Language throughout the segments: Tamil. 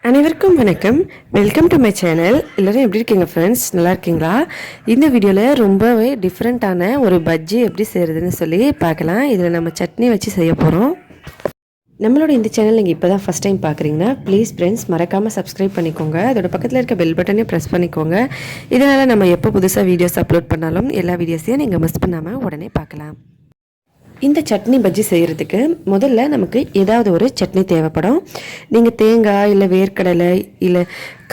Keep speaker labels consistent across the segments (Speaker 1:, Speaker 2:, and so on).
Speaker 1: அனைவருக்கும் வணக்கம். Welcome to my channel. எல்லோரும் எப்படி இருக்கீங்க ஃப்ரெண்ட்ஸ்? நல்லா இருக்கீங்களா? இந்த வீடியோவில் ரொம்பவே டிஃப்ரெண்ட்டான ஒரு பஜ்ஜி எப்படி செய்கிறதுன்னு சொல்லி பார்க்கலாம். இதில் நம்ம சட்னி வச்சு செய்ய போகிறோம். நம்மளோட இந்த சேனல் நீங்கள் இப்போ தான் ஃபஸ்ட் டைம் பார்க்குறீங்கன்னா ப்ளீஸ் ஃப்ரெண்ட்ஸ் மறக்காமல் சப்ஸ்கிரைப் பண்ணிக்கோங்க. அதோட பக்கத்தில் இருக்க பெல் பட்டனையும் ப்ரெஸ் பண்ணிக்கோங்க. இதனால் நம்ம எப்போ புதுசாக வீடியோஸ் அப்லோட் பண்ணாலும் எல்லா வீடியோஸையும் நீங்கள் மிஸ் பண்ணாமல் உடனே பார்க்கலாம். இந்த சட்னி பஜ்ஜி செய்கிறதுக்கு முதல்ல நமக்கு ஏதாவது ஒரு சட்னி தேவைப்படும். நீங்கள் தேங்காய் இல்லை வேர்க்கடலை இல்லை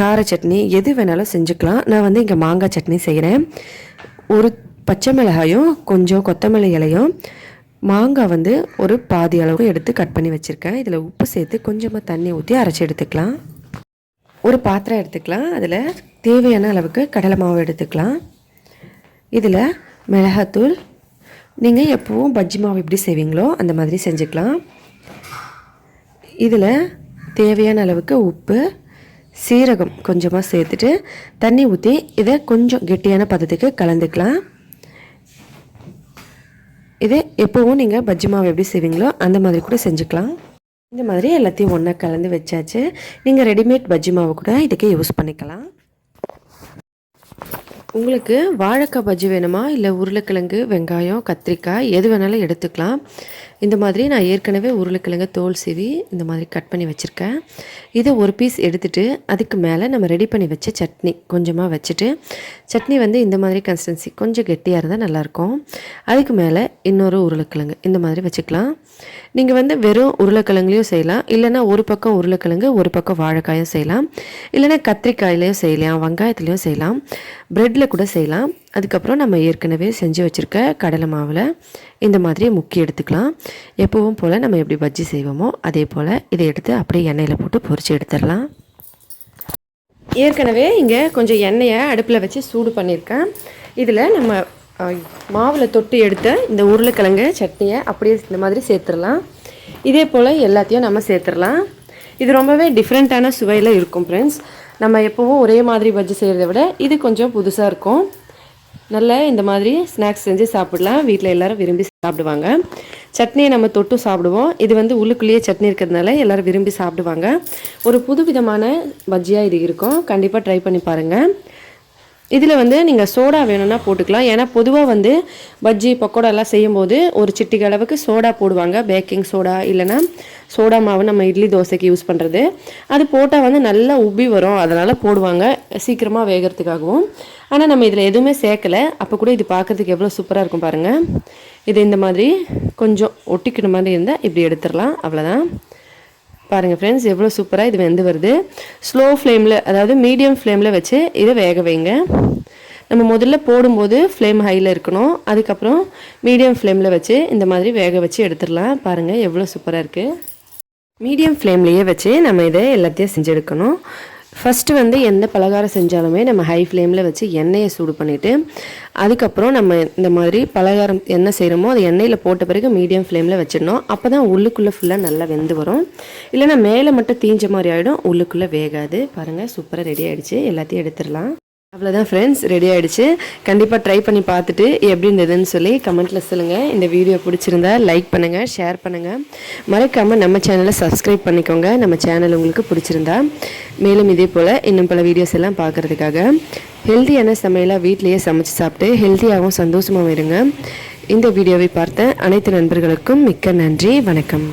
Speaker 1: கார சட்னி எது வேணாலும் செஞ்சுக்கலாம். நான் இங்கே மாங்காய் சட்னி செய்கிறேன். ஒரு பச்சை மிளகாயும் கொஞ்சம் கொத்தமல்லி இலையும் மாங்காய் ஒரு பாதி அளவு எடுத்து கட் பண்ணி வச்சுருக்கேன். இதில் உப்பு சேர்த்து கொஞ்சமாக தண்ணி ஊற்றி அரைச்சி எடுத்துக்கலாம். ஒரு பாத்திரம் எடுத்துக்கலாம். அதில் தேவையான அளவுக்கு கடலை மாவு எடுத்துக்கலாம். இதில் மிளகாத்தூள், நீங்கள் எப்போவும் பஜ்ஜி மாவு எப்படி செய்வீங்களோ அந்த மாதிரி செஞ்சுக்கலாம். இதில் தேவையான அளவுக்கு உப்பு, சீரகம் கொஞ்சமாக சேர்த்துட்டு தண்ணி ஊற்றி இதை கொஞ்சம் கெட்டியான பதத்துக்கு கலந்துக்கலாம். இதை எப்போவும் நீங்கள் பஜ்ஜி மாவு எப்படி செய்வீங்களோ அந்த மாதிரி கூட செஞ்சுக்கலாம். இந்த மாதிரி எல்லாத்தையும் ஒன்றா கலந்து வச்சாச்சு. நீங்கள் ரெடிமேட் பஜ்ஜி மாவு கூட இதுக்கு யூஸ் பண்ணிக்கலாம். உங்களுக்கு வாழைக்காய் பஜ்ஜி வேணுமா இல்லை உருளைக்கிழங்கு, வெங்காயம், கத்திரிக்காய் எது வேணாலும் எடுத்துக்கலாம். இந்த மாதிரி நான் ஏற்கனவே உருளைக்கிழங்கு தோல் சீவி இந்த மாதிரி கட் பண்ணி வச்சுருக்கேன். இதை ஒரு பீஸ் எடுத்துகிட்டு அதுக்கு மேலே நம்ம ரெடி பண்ணி வச்ச சட்னி கொஞ்சமாக வச்சுட்டு, சட்னி இந்த மாதிரி கன்சிஸ்டன்சி கொஞ்சம் கெட்டியாக இருந்தால் நல்லாயிருக்கும். அதுக்கு மேலே இன்னொரு உருளைக்கிழங்கு இந்த மாதிரி வச்சுக்கலாம். நீங்கள் வெறும் உருளைக்கிழங்குலையும் செய்யலாம், இல்லைனா ஒரு பக்கம் உருளைக்கிழங்கு ஒரு பக்கம் வாழைக்காயும் செய்யலாம், இல்லைனா கத்திரிக்காயிலையும் செய்யலாம், வெங்காயத்துலேயும் செய்யலாம், ப்ரெட்டில் கூட செய்யலாம். அதுக்கப்புறம் நம்ம ஏற்கனவே செஞ்சு வச்சுருக்க கடலை மாவில் இந்த மாதிரி முக்கி எடுத்துக்கலாம். எப்பவும் போல் நம்ம எப்படி பஜ்ஜி செய்வோமோ அதே போல் இதை எடுத்து அப்படியே எண்ணெயில் போட்டு பொரித்து எடுத்துடலாம். ஏற்கனவே இங்கே கொஞ்சம் எண்ணெயை அடுப்பில் வச்சு சூடு பண்ணியிருக்கேன். இதில் நம்ம மாவில் தொட்டு எடுத்த இந்த உருளைக்கிழங்கு சட்னியை அப்படியே இந்த மாதிரி சேர்த்துடலாம். இதே போல் எல்லாத்தையும் நம்ம சேர்த்துடலாம். இது ரொம்பவே டிஃப்ரெண்ட்டான சுவையில் இருக்கும் ஃப்ரெண்ட்ஸ். நம்ம எப்போவும் ஒரே மாதிரி பஜ்ஜி செய்கிறத விட இது கொஞ்சம் புதுசாக இருக்கும். நல்லா இந்த மாதிரி ஸ்நாக்ஸ் செஞ்சு சாப்பிடலாம். வீட்டில் எல்லோரும் விரும்பி சாப்பிடுவாங்க. சட்னியை நம்ம தொட்டு சாப்பிடுவோம். இது உள்ளுக்குள்ளேயே சட்னி இருக்கிறதுனால எல்லோரும் விரும்பி சாப்பிடுவாங்க. ஒரு புது விதமான பஜ்ஜியாக இது இருக்கும். கண்டிப்பாக ட்ரை பண்ணி பாருங்கள். இதில் நீங்கள் சோடா வேணும்னா போட்டுக்கலாம். ஏன்னா பொதுவாக பஜ்ஜி பக்கோடாலாம் செய்யும்போது ஒரு சிட்டிகை அளவுக்கு சோடா போடுவாங்க. பேக்கிங் சோடா இல்லைனா சோடா மாவு நம்ம இட்லி தோசைக்கு யூஸ் பண்ணுறது. அது போட்டால் நல்லா உப்பி வரும், அதனால் போடுவாங்க சீக்கிரமாக வேகிறதுக்காகவும். ஆனால் நம்ம இதில் எதுவுமே சேர்க்கலை. அப்போ கூட இது பார்க்குறதுக்கு எவ்வளோ சூப்பராக இருக்கும் பாருங்கள். இது இந்த மாதிரி கொஞ்சம் ஒட்டிக்கிற மாதிரி இருந்தால் இப்படி எடுத்துடலாம். அவ்வளோதான். பாருங்கள் ஃப்ரெண்ட்ஸ், எவ்வளோ சூப்பராக இது வெந்து வருது. ஸ்லோ ஃப்ளேமில், அதாவது மீடியம் ஃப்ளேமில் வச்சு இதை வேக வைங்க. நம்ம முதல்ல போடும்போது ஃப்ளேம் ஹையில் இருக்கணும். அதுக்கப்புறம் மீடியம் ஃப்ளேமில் வச்சு இந்த மாதிரி வேக வச்சு எடுத்துடலாம். பாருங்கள் எவ்வளோ சூப்பராக இருக்குது. மீடியம் ஃப்ளேம்லேயே வச்சு நம்ம இதை எல்லாத்தையும் செஞ்சு எடுக்கணும். ஃபஸ்ட்டு எந்த பலகாரம் செஞ்சாலுமே நம்ம ஹை ஃப்ளேமில் வச்சு எண்ணெயை சூடு பண்ணிவிட்டு அதுக்கப்புறம் நம்ம இந்த மாதிரி பலகாரம் என்ன செய்கிறோமோ அது எண்ணெயில் போட்ட பிறகு மீடியம் ஃப்ளேமில் வச்சிடணும். அப்போ தான் உள்ளுக்குள்ளே ஃபுல்லாக நல்லா வெந்து வரும். இல்லைனா மேலே மட்டும் தீஞ்ச மாதிரி ஆகிடும், உள்ளுக்குள்ளே வேகாது. பாருங்கள் சூப்பராக ரெடி ஆகிடுச்சு. எல்லாத்தையும் எடுத்துடலாம். அவ்வளோதான் ஃப்ரெண்ட்ஸ், ரெடி ஆகிடுச்சு. கண்டிப்பாக ட்ரை பண்ணி பார்த்துட்டு எப்படி இருந்ததுன்னு சொல்லி கமெண்ட்டில் சொல்லுங்கள். இந்த வீடியோ பிடிச்சிருந்தா லைக் பண்ணுங்கள், ஷேர் பண்ணுங்கள். மறக்காமல் நம்ம சேனலை சப்ஸ்கிரைப் பண்ணிக்கோங்க. நம்ம சேனல் உங்களுக்கு பிடிச்சிருந்தா. மேலும் இதே போல் இன்னும் பல வீடியோஸ் எல்லாம் பார்க்குறதுக்காக ஹெல்த்தியான சமையலாக வீட்டிலையே சமைச்சு சாப்பிட்டு ஹெல்த்தியாகவும் சந்தோஷமாகவும் இருங்க. இந்த வீடியோவை பார்த்த அனைத்து நண்பர்களுக்கும் மிக்க நன்றி. வணக்கம்.